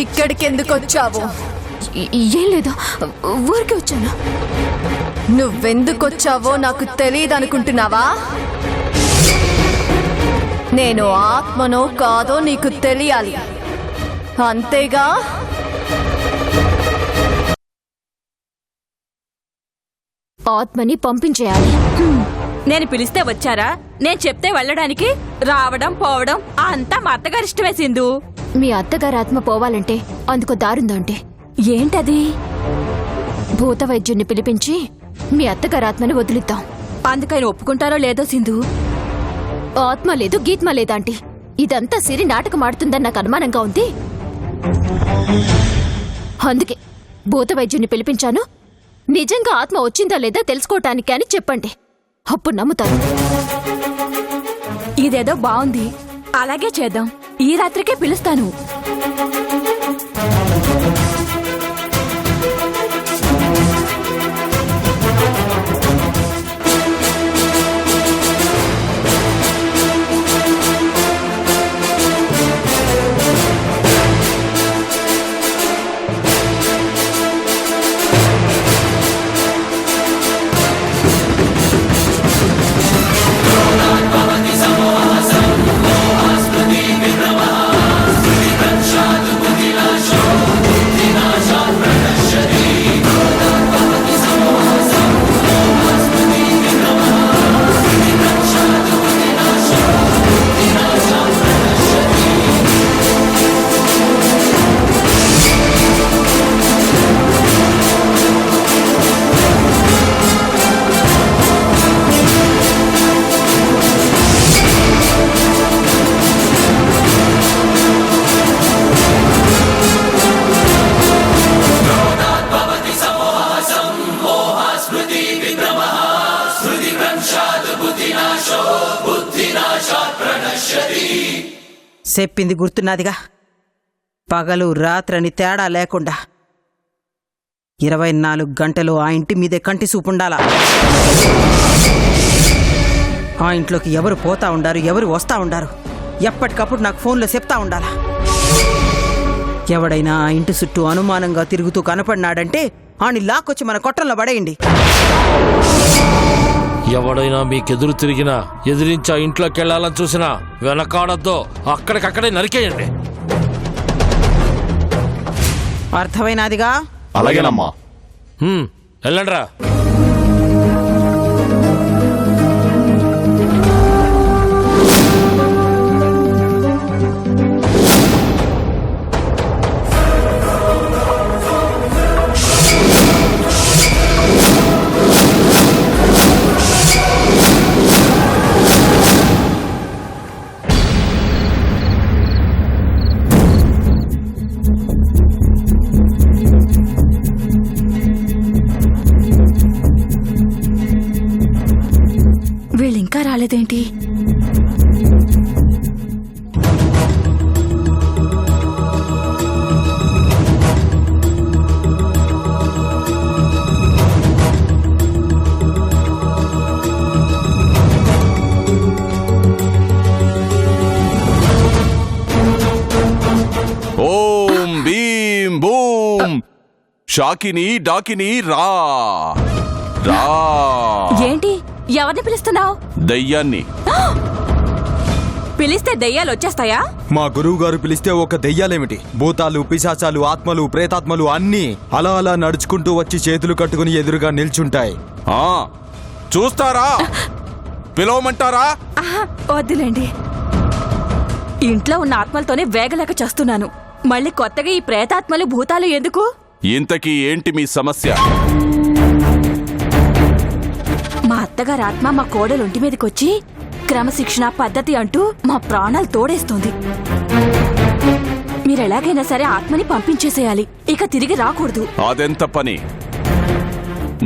ఇక్కడికెందుకు వచ్చావు? ఏం లేదు, ఊరికి వచ్చాను. నువ్వెందుకు వచ్చావో నాకు తెలియదు అనుకుంటున్నావా? నేను ఆత్మనో కాదో నీకు తెలియాలి, అంతేగా? ఆత్మని పంపించేయాలి. నేను పిలిస్తే వచ్చారా? నేను చెప్తే వెళ్ళడానికి రావడం పోవడం అంతా మా అత్తగారి ఇష్టమే సింధు. మీ అత్తగారి ఆత్మ పోవాలంటే అందుకో దారుందా అంటే? ఏంటది? భూత వైద్యుణ్ణి పిలిపించి మీ అత్తగారి ఆత్మని వదిలిద్దాం. అందుకని ఒప్పుకుంటారో లేదో సింధు. ఆత్మ లేదు గీత్మ లేదాంటి, ఇదంతా సిరి నాటకం ఆడుతుందని నాకు అనుమానంగా ఉంది. అందుకే భూత వైద్యుణ్ణి పిలిపించాను. నిజంగా ఆత్మ వచ్చిందా లేదా తెలుసుకోవటానికి అని చెప్పండి, అప్పుడు నమ్ముతాను. ఇదేదో బాగుంది, అలాగే చేద్దాం. ఈ రాత్రికే పిలుస్తాను. చెప్పింది గుర్తున్నదిగా, పగలు రాత్రని తేడా లేకుండా 24 గంటలు ఆ ఇంటి మీదే కంటి చూపుండాలా. ఆ ఇంట్లోకి ఎవరు పోతా ఉండారు, ఎవరు వస్తా ఉండారు, ఎప్పటికప్పుడు నాకు ఫోన్లో చెప్తా ఉండాలా. ఎవడైనా ఆ ఇంటి చుట్టూ అనుమానంగా తిరుగుతూ కనపడినాడంటే ఆని లాక్కొచ్చి మన కొట్టంలో పడేయండి. ఎవడైనా మీకెదురు తిరిగినా, ఎదిరించి ఆ ఇంట్లోకి వెళ్ళాలని చూసినా వెనకాడద్దో, అక్కడికక్కడే నరికేయండి. అర్థమైనదిగా? అలాగేనమ్మా. వెళ్ళండ్రా. వీళ్ళింకా రాలేదేంటి? ఓం భీం బూం షాకిని డాకిని రా రా. ఏంటి? ఎవరిని పిలుస్తున్నావు? దయ్యాన్ని. పిలిస్తే దెయ్యాలు వచ్చేస్తాయా? మా గురువు గారు పిలిస్తే ఒక దెయ్యాలేమిటి, భూతాలు, పిశాచాలు, ఆత్మలు, ప్రేతాత్మలు అన్నీ అలా అలా నడుచుకుంటూ వచ్చి చేతులు కట్టుకుని ఎదురుగా నిల్చుంటాయి. చూస్తారా? పిలవమంటారా? వద్దులేండి. ఇంట్లో ఉన్న ఆత్మలతోనే వేగలేక చేస్తున్నాను. మళ్ళీ కొత్తగా ఈ ప్రేతాత్మలు, భూతాలు ఎందుకు? ఇంతకీ ఏంటి మీ సమస్య? మా అత్తగారి ఆత్మ మా కోడలుంటి మీదకొచ్చి క్రమశిక్షణ పద్ధతి అంటూ మా ప్రాణాలు తోడేస్తుంది. మీరెలాగైనా సరే ఆత్మని పంపించేసేయాలి, ఇక తిరిగి రాకూడదు. అదెంత పని?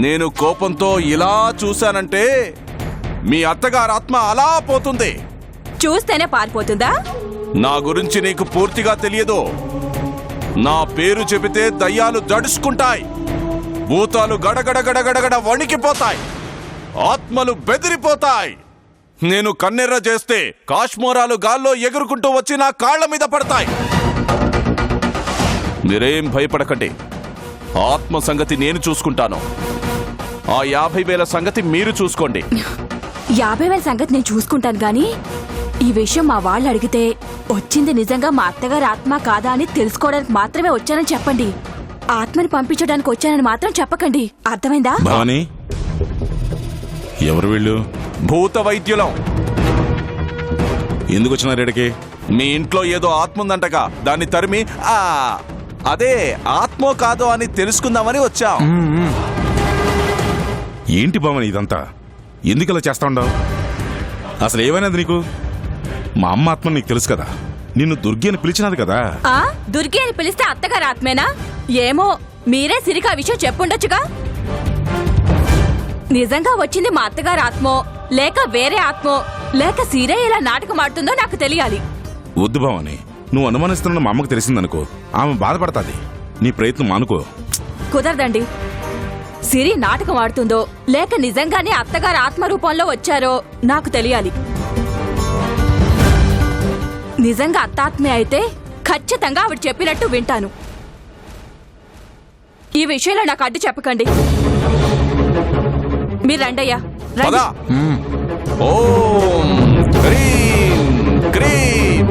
నేను కోపంతో ఇలా చూశానంటే మీ అత్తగారి ఆత్మ అలా పోతుంది. చూస్తేనే పారిపోతుందా? నా గురించి నీకు పూర్తిగా తెలియదు. నా పేరు చెబితే దయ్యాలు దడుచుకుంటాయి, భూతాలు గడగడ గడగడగడ వణికిపోతాయి, ఆత్మలు బెదిరిపోతాయి. నేను కన్నెర్ర చేస్తే కాశ్మోరాలు గాల్లో ఎగురుకుంటూ వచ్చి నా కాళ్ల మీద పడతాయి. మీరేం భయపడకండి. ఆత్మ సంగతి నేను చూసుకుంటాను. ఆ 50,000 సంగతి మీరు చూసుకోండి. 50,000 సంగతి నేను చూసుకుంటాను గాని ఈ విషయం మా వాళ్ళు అడిగితే వచ్చింది నిజంగా మా అత్తగారి ఆత్మ కాదా అని తెలుసుకోవడానికి మాత్రమే వచ్చానని చెప్పండి. ఆత్మని పంపించడానికి వచ్చానని మాత్రం చెప్పకండి. అర్థమైందా? భవాని, ఎవరు వీళ్ళు? భూత వైద్యులం. ఎందుకు వచ్చినారు ఇక్కడికి? మీ ఇంట్లో ఏదో ఆత్మ ఉందంటగా, దాన్ని తరిమి అదే ఆత్మో కాదో అని తెలుసుకుందామని వచ్చాం. ఏంటి భవాని ఇదంతా? ఎందుకు ఇలా చేస్తా ఉండవు? అసలు ఏమైనది నీకు? మా అమ్మ ఆత్మ నీకు తెలుసు కదా, నిన్ను దుర్గి అని పిలిచినది కదా. ఆ దుర్గి అని పిలిస్తే అత్తగారి ఆత్మేనా? ఏమో, మీరే సిరికి ఆ విషయం చెప్పుండొచ్చుగా. నిజంగా వచ్చింది మా అత్తగారి ఆత్మో లేక వేరే ఆత్మో లేక సిరే ఇలా నాటకం ఆడుతుందో నాకు తెలియాలి. వద్దు భవాని, నువ్వు అనుమానిస్తున్న మా అమ్మకు తెలిసిందనుకో, ఆమె బాధపడతాది. నీ ప్రయత్నం మానుకో. కుదరదండి. సిరి నాటకం ఆడుతుందో లేక నిజంగానే అత్తగారి ఆత్మ రూపంలో వచ్చారో నాకు తెలియాలి. నిజంగా అత్తాత్మే అయితే ఖచ్చితంగా ఆవిడ చెప్పినట్టు వింటాను. ఈ విషయంలో నాకు అడ్డు చెప్పకండి. మీరు రండయ్యా, రండి. పద. ఓం హ్రీం క్రీం.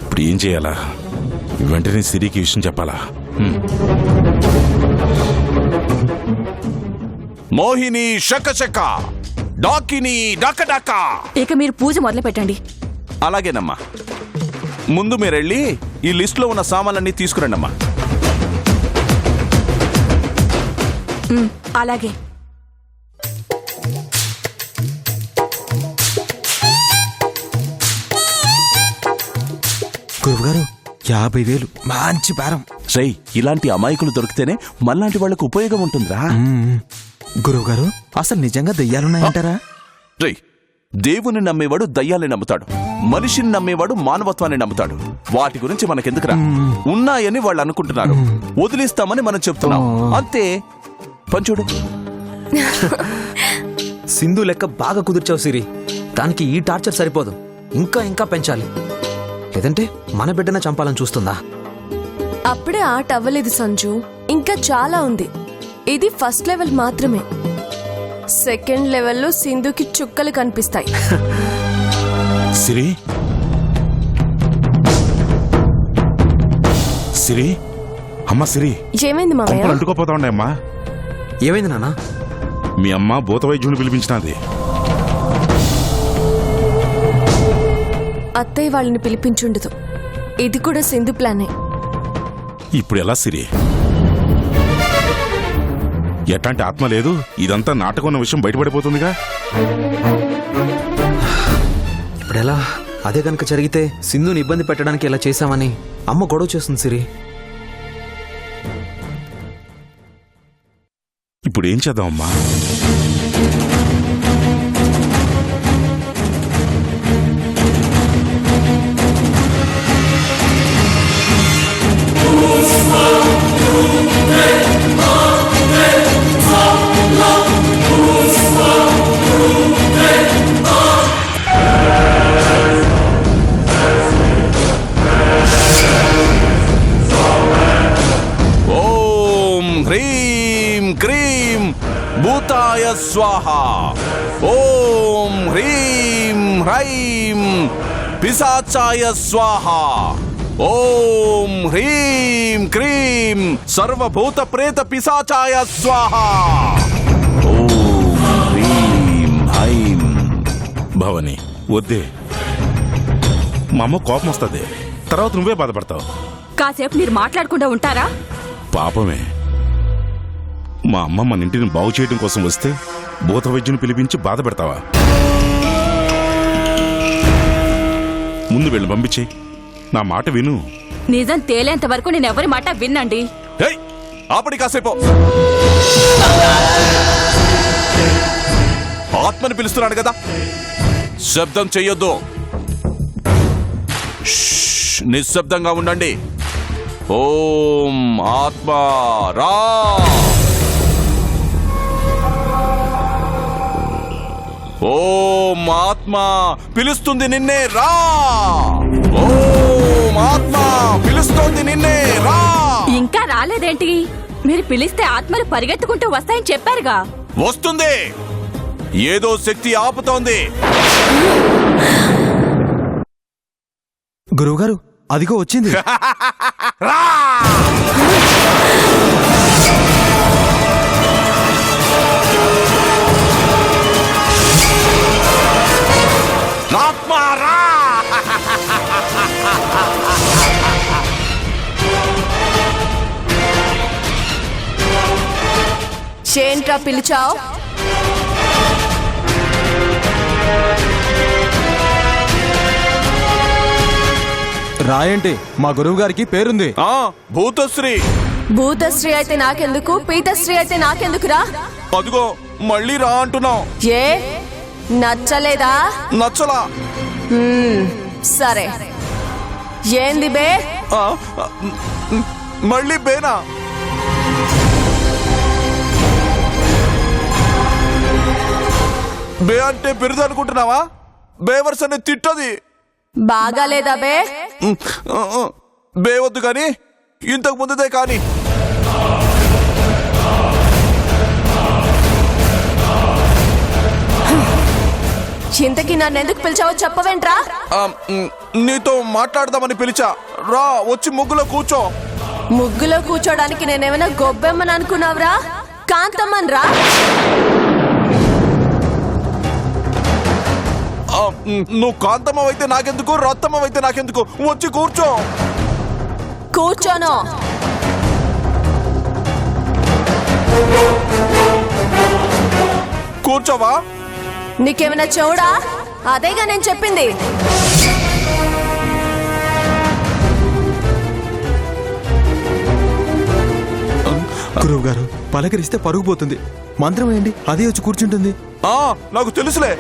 ఇప్పుడు ఏం చేయాలా? వెంటనే సిరికి విషయం చెప్పాలా? మోహిని శకశక, డాకిని డకడక. ఇక మీరు పూజ మొదలు పెట్టండి. అలాగేనమ్మా. ముందు మీరెళ్ళి ఈ లిస్టులో ఉన్న సామాన్లన్నీ తీసుకురండమ్మా. అలాగే. గురువుగారు 50,000 మంచి బేరం. రేయ్, ఇలాంటి అమాయకులు దొరికితేనే మళ్ళాంటి వాళ్ళకు ఉపయోగం ఉంటుందిరా. గురువుగారు, అసలు నిజంగా దెయ్యాలున్నాయంటారా? రేయ్, దేవుని నమ్మేవాడు దయ్యాల్ని నమ్ముతాడు, మనిషిని నమ్మేవాడు మానవత్వాన్ని నమ్ముతాడు. వాటి గురించి మనకెందుకురా? ఉన్నాయని వాళ్ళు అనుకుంటున్నారు, వదిలేస్తామని మనం చెప్తున్నాం. అంతే. పంచుడు. సింధు లెక్క బాగా కుదిర్చావు సిరి. దానికి ఈ టార్చర్ సరిపోదు, ఇంకా ఇంకా పెంచాలి. లేదంటే మన బిడ్డన చంపాలని చూస్తుందా? అప్పుడే ఆట అవ్వలేదు సంజు, ఇంకా చాలా ఉంది. ఇది ఫస్ట్ లెవెల్ మాత్రమే. సెకండ్ లెవెల్లో సింధుకి చుక్కలు కనిపిస్తాయి. సిరి, సిరి, అమ్మ సిరి, ఏమైంది మామయ్య? కొంపలు అంటుకోపోతా ఉన్నాయమ్మా. ఏమైంది నాన్న? మీ అమ్మ భూత వైద్యుని పిలిపించినది. అత్తయ్య వాళ్ళని పిలిపించుండదు. ఇది కూడా సింధు ప్లానే. ఇప్పుడు ఎలా సిరి? ఎట్లాంటి ఆత్మ లేదు, ఇదంతా నాటకం ఉన్న విషయం బయటపడిపోతుందిగా. ఇప్పుడెలా? అదే కనుక జరిగితే సింధుని ఇబ్బంది పెట్టడానికి ఎలా చేశామని అమ్మ గొడవ చేస్తుంది సిరి. ఇప్పుడు ఏం చేద్దామమ్మా? ఓం హ్రీం క్రీం భూతాయ స్వాహ. ఓం హ్రీం హ్రైం పిశాచాయ స్వాహ. ఓం హ్రీం క్రీం సర్వభూత ప్రేత పిశాచాయ స్వాహ. ఓం హ్రీం హైం. భవని, వద్దే. మా అమ్మ కోపం వస్తుంది, తర్వాత నువ్వే బాధపడతావు. కాసేపు మీరు మాట్లాడకుండా ఉంటారా? పాపమే. మా అమ్మ మన ఇంటిని బాగు చేయడం కోసం వస్తే భూత వైద్యుని పిలిపించి బాధ పెడతావా? ముందు వెళ్ళి పంపించే, నా మాట విను. నిజం తేలేంత వరకు నేను ఎవరి మాట విన్నండి. ఏయ్, ఆపడి కాసేపు. ఆత్మని పిలుస్తున్నాడు కదా, శబ్దం చెయ్యొద్దు. నిశ్శబ్దంగా ఉండండి. ఓం ఆత్మ రా. ఓం ఆత్మ పిలుస్తుంది నిన్నే, రా. ఓం ఆత్మ పిలుస్తోంది. రాలేదేంటి? మీరు పిలిస్తే ఆత్మలు పరిగెత్తుకుంటూ వస్తాయని చెప్పారుగా. వస్తుంది, ఏదో శక్తి ఆపుతోంది. గురువుగారు అదిగో వచ్చింది. రా! ఆత్మ రా! ఏంట్రా పిలిచావు? రాయంటి, మా గురువు గారికి పేరుంది. భూతశ్రీ. భూతశ్రీ అయితే నాకెందుకు, పీతశ్రీ అయితే నాకెందుకురా? అదిగో మళ్ళీ రా అంటున్నావు. ఏ నచ్చలేదా? నచ్చలా. సరే, ఏంది బే? మళ్ళీ బేనా? బే అంటే బిరుదు అనుకుంటున్నావా? బేవర్స్ అనే తిట్టది. బాగాలేదా బే? బే వద్దు కానీ ఇంతకు ముందుదే కానీ. ఇంతకీ నన్ను ఎందుకు పిలిచావో చెప్పవేంట్రా? నీతో మాట్లాడదామని పిలిచా. రా, వచ్చి ముగ్గులో కూర్చో. ముగ్గులో కూర్చోడానికి నేనేమైనా గొబ్బెమ్మని అనుకున్నావురా? కాంతమ్మన్ రా. నువ్వు కాంతమ్మ అయితే నాకెందుకు, రత్తమ్మ అయితే నాకెందుకు? వచ్చి కూర్చో. కూర్చోను. కూర్చోవా? నీకేమైనా చెవుడా? అదేగా నేను చెప్పింది. గురువు గారు పలకరిస్తే పరుగు పోతుంది. మంత్రం వేయండి, అదే వచ్చి కూర్చుంటుంది. నాకు తెలుసులే.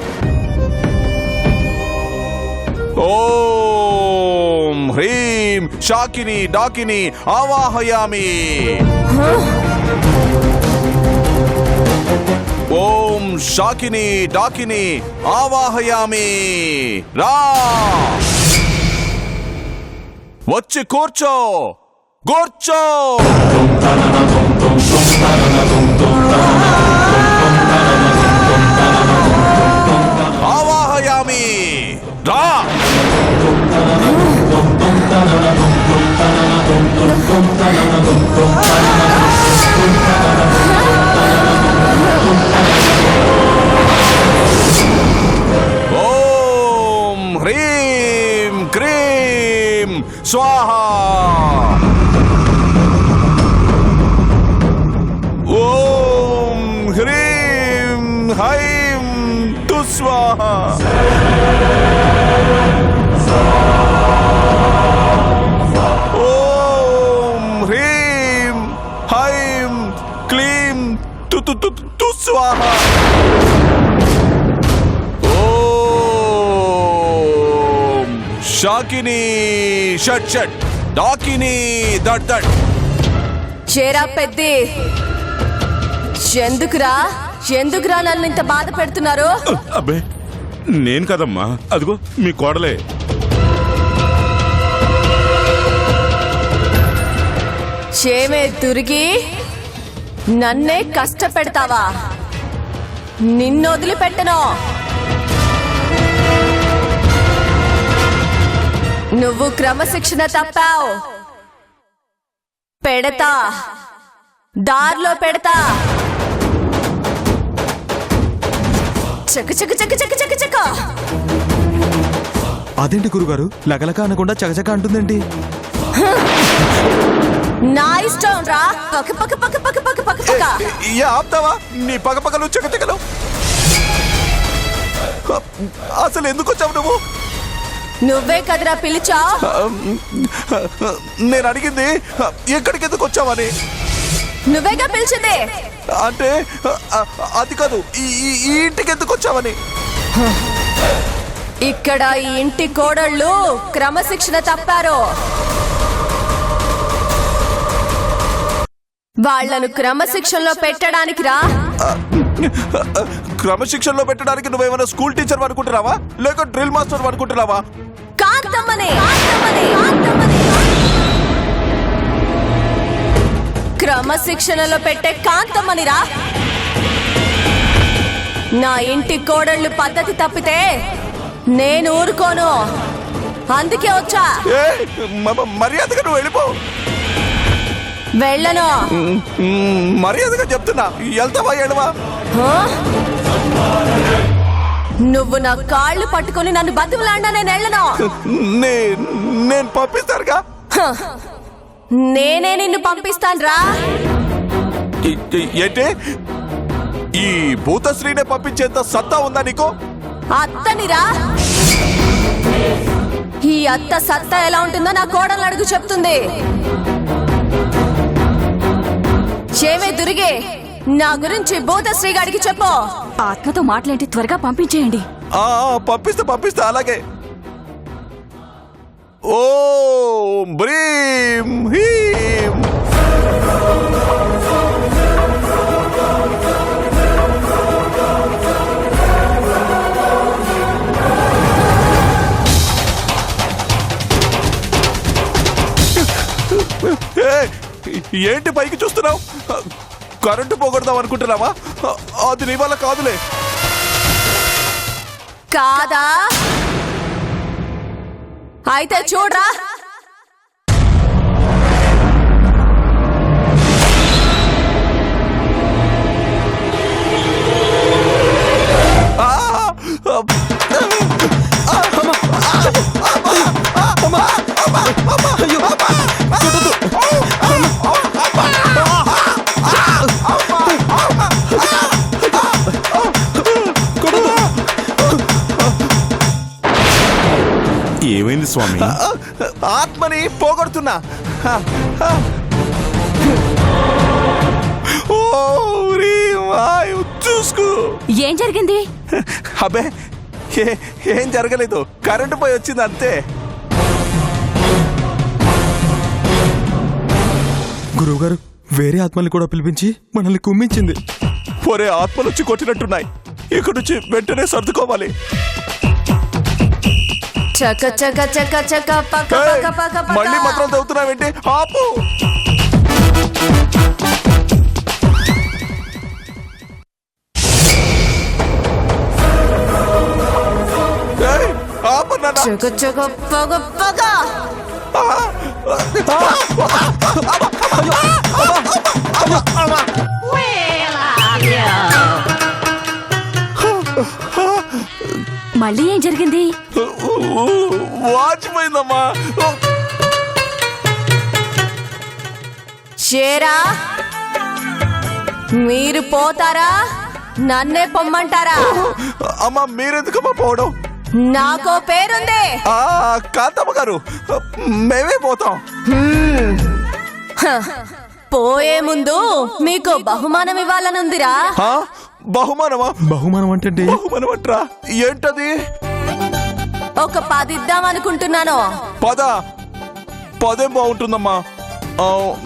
ఓం హ్రీం శాకిని డాకిని ఆవాహయామి. ఓం శాకిని డాకిని ఆవాహయామి. రా, వచ్చి కూర్చో. కూర్చో. ఆవాహయామి. రా. ఓం హ్రీం క్రీం స్వాహా. ఓం హ్రీం హైం టు స్వాహా. ఓం హ్రీం హైం క్లీం టు టు టు టు స్వాహా. ఓం శాకిని shut shut Dakini that that. చేరా పెద్ది. ఎందుకురా నన్ను ఇంత బాధ పెడుతున్నారు? అబ్బే నేను కదమ్మా, అదిగో మీ కోడలే. చేమే దురిగి నన్నే కష్టపెడతావా? నిన్ను వదిలిపెట్టను. నువ్వు క్రమశిక్షణ తప్పావు. పెడతా, దారిలో పెడతా. చక చక చక చక చక చక. అదేంటి గురుగారు లగలక అనకుండా చకచక అంటుందేంటి? నా ఇష్టం రా. పక్క పక్క పక్క పక్క పక్క పక్క పక్క. ఆపుతావా నీ పగపగలు చకచకలు? అసలు ఎందుకు వచ్చావు నువ్వు? నువ్వే కదరా పిలిచా? నేను అడిగింది ఎక్కడికి ఎందుకు వచ్చావని. నువ్వేగా పిలిచింది. అంటే అది కాదు, ఈ ఇంటికి ఎందుకు వచ్చావని. ఇక్కడ ఈ ఇంటి కోడళ్ళు క్రమశిక్షణ తప్పారు. వాళ్లను క్రమశిక్షణలో పెట్టడానికి రా. క్రమశిక్షణలో పెట్టడానికి నువ్వేమైనా స్కూల్ టీచర్ అనుకుంటున్నావా, లేక డ్రిల్ మాస్టర్ అనుకుంటున్నావా? కాంతమ్మని. క్రమశిక్షణలో పెట్టే కాంతమ్మనిరా. నా ఇంటి కోడళ్ళు పద్ధతి తప్పితే నేను ఊరుకోను. అందుకే వచ్చా. మర్యాదగా నువ్వు వెళ్ళిపో. వెళ్ళను. మర్యాదగా చెప్తున్నా, వెళ్తావా వెళ్ళవా? నువ్వు నా కాళ్ళు పట్టుకుని నన్ను బతుకులాండా నేను వెళ్ళను. నేను పంపిస్తానుగా. నేనే నిన్ను పంపిస్తానురా. ఏంటి ఈ భూతశ్రీనే పంపించేంత సత్తా ఉందా నీకు? అత్తనిరా. ఈ అత్త సత్తా ఎలా ఉంటుందో నా కోడలు అడుగు చెప్తుంది. చేవే దురిగే, నా గురించి భూతశ్రీ గారికి చెప్పు. ఆత్మతో మాటలేంటి, త్వరగా పంపించేయండి. పంపిస్తా అలాగే. ఓ బ్రీం హీం. ఏంటి పైకి చూస్తున్నావు? కరెంటు పోగొడదాం అనుకుంటున్నావా? అది నీ వల్ల కాదులే. కాదా? అయితే చూడరా. ఏమైంది స్వామి? ఆత్మని పోగొడుతున్నా. చూసుకో. ఏం జరిగింది? అబ్బే ఏం జరగలేదు, కరెంటు పోయి వచ్చింది అంతే. గురువుగారు వేరే ఆత్మల్ని కూడా పిలిపించి మనల్ని కుమ్మించింది. ఒరే ఆత్మలు వచ్చి కొట్టినట్టున్నాయి, ఇక్కడ నుంచి వెంటనే సర్దుకోవాలి. చక చక చక చక పక పక పక పక. మళ్ళీ మాత్రం చదువుతున్నావేంటి? ఆపు. చక చక పక పక. మళ్ళీ ఏం జరిగింది? వాచిపోయిందమ్మా. చేరా, మీరు పోతారా నన్నే పొమ్మంటారా? అమ్మా మీరెందుకమ్మా పోవడం? నాకో పేరుంది. కాంతమ్మ గారు, మేమే పోతాం. పోయే ముందు మీకు బహుమానం ఇవ్వాలనుందిరా. బహుమానమా? బహుమానం అంటే బహుమానం అంటరా? ఏంటది? ఒక 10 ఇద్దాం అనుకుంటున్నాను. పదేం బాగుంటుందమ్మా.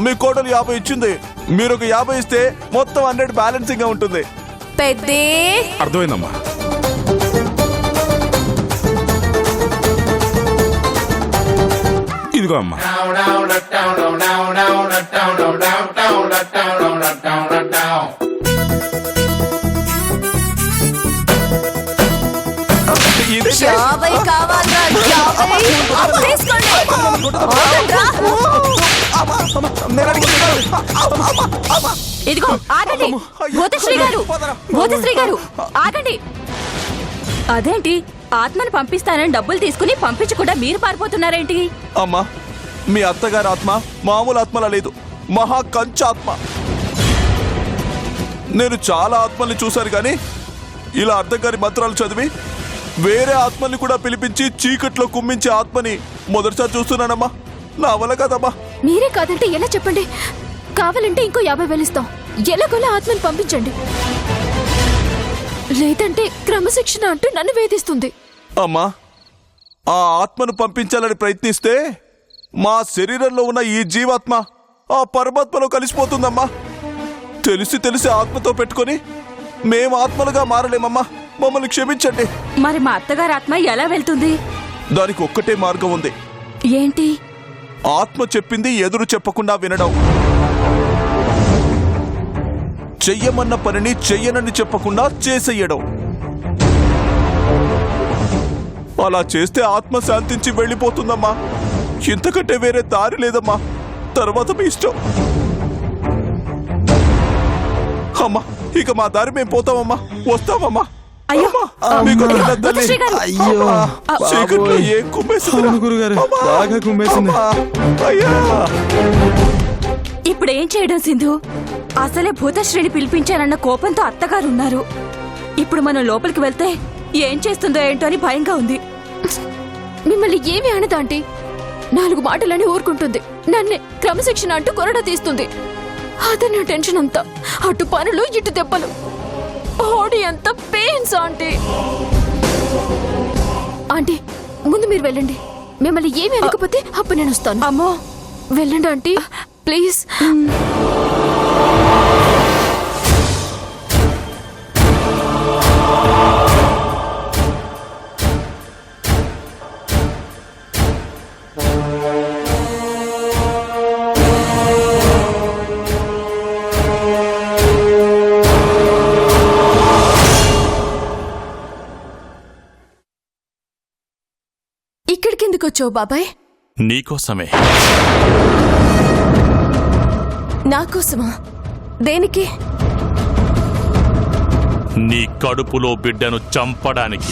మీ కోడలు 50 ఇచ్చింది, మీరు ఒక 50 ఇస్తే మొత్తం 100 బ్యాలెన్సింగ్ గా ఉంటుంది. పెద్ది అర్థమైందమ్మా. ఇదిగో అమ్మా. యాభై కావాలా? 50 తీసుకోండి. ఆగండ్రా. ఇదిగో ఆగండి. భూతశ్రీ గారు, భూతశ్రీ గారు ఆగండి. అదేంటి, ఆత్మను పంపిస్తానని డబ్బులు తీసుకుని పంపించకుండా మీరు పారిపోతున్నారేంటి? అమ్మా, మీ అత్తగారి ఆత్మ మామూలు ఆత్మలా లేదు, మహా కంచాత్మ. నేను చాలా ఆత్మల్ని చూశాను కానీ ఇలా అర్ధగారి మంత్రాలు చదివి వేరే ఆత్మల్ని కూడా పిలిపించి చీకట్లో కుమ్మించే ఆత్మని మొదటిసారి చూస్తున్నానమ్మా. నా వల్ల కదమ్మా. మీరే కాదంటే ఎలా చెప్పండి? కావాలంటే ఇంకో 50,000 ఇస్తాం. ఎలాగోలా ఆత్మని పంపించండి, లేదంటే క్రమశిక్షణ అంటూ నన్ను వేధిస్తుంది. అమ్మా, ఆ ఆత్మను పంపించాలని ప్రయత్నిస్తే మా శరీరంలో ఉన్న ఈ జీవాత్మ ఆ పరమాత్మలో కలిసిపోతుందమ్మా. తెలిసి ఆత్మతో పెట్టుకొని మేము ఆత్మలుగా మారలేమమ్మా. మమ్మల్ని క్షమించండి. మరి మా అత్తగారి ఆత్మ ఎలా వెళ్తుంది? దానికి ఒక్కటే మార్గం ఉంది. ఏంటి? ఆత్మ చెప్పింది ఎదురు చెప్పకుండా వినడం. చెయ్యమన్న పనిని చెయ్యనని చెప్పకుండా చేసేయడం. అలా చేస్తే ఆత్మ శాంతించి వెళ్ళిపోతుందమ్మా. ఇంతకంటే వేరే దారి లేదమ్మా. తర్వాత మీ ఇష్టం. అమ్మా, ఇక మా దారి మేము పోతామమ్మా. వస్తామమ్మా. అయ్యో, అమ్మా, మీకు దండం తల్లి. ముత్తశ్రీ గారు. అయ్యో చీకట్లో ఏం కుమ్మేసిందిరా? అవును గురుగారు, అమ్మా. బాగా కుమ్మేసింది. అమ్మా. అయ్యా. ఇప్పుడు ఏం చేయడం సింధు? అసలే భూతశ్రీని పిలిపించానన్న కోపంతో అత్తగారు ఉన్నారు. ఇప్పుడు మనం లోపలికి వెళ్తే ఏం చేస్తుందో ఏంటో అని భయంగా ఉంది. మిమ్మల్ని ఏమి అనదా ఆంటీ? 4 మాటలని ఊరుకుంటుంది. నన్నే క్రమశిక్షణ అంటూ కొరడా తీస్తుంది. అదే నా టెన్షన్ అంతా. అటు పనులు ఇటు దెబ్బలు. బాడీ అంతా పెయిన్స్ ఆంటీ. ఆంటీ, ముందు మీరు వెళ్ళండి. మిమ్మల్ని ఏమి అనకపోతే అప్పుడు నేను వస్తాను. అమ్మో, వెళ్ళండి ఆంటీ ప్లీజ్. ఇక్కడికి ఎందుకు వచ్చావు బాబాయ్? నీకోసమే. నాకోసమా? దేనికి? నీ కడుపులో బిడ్డను చంపడానికి.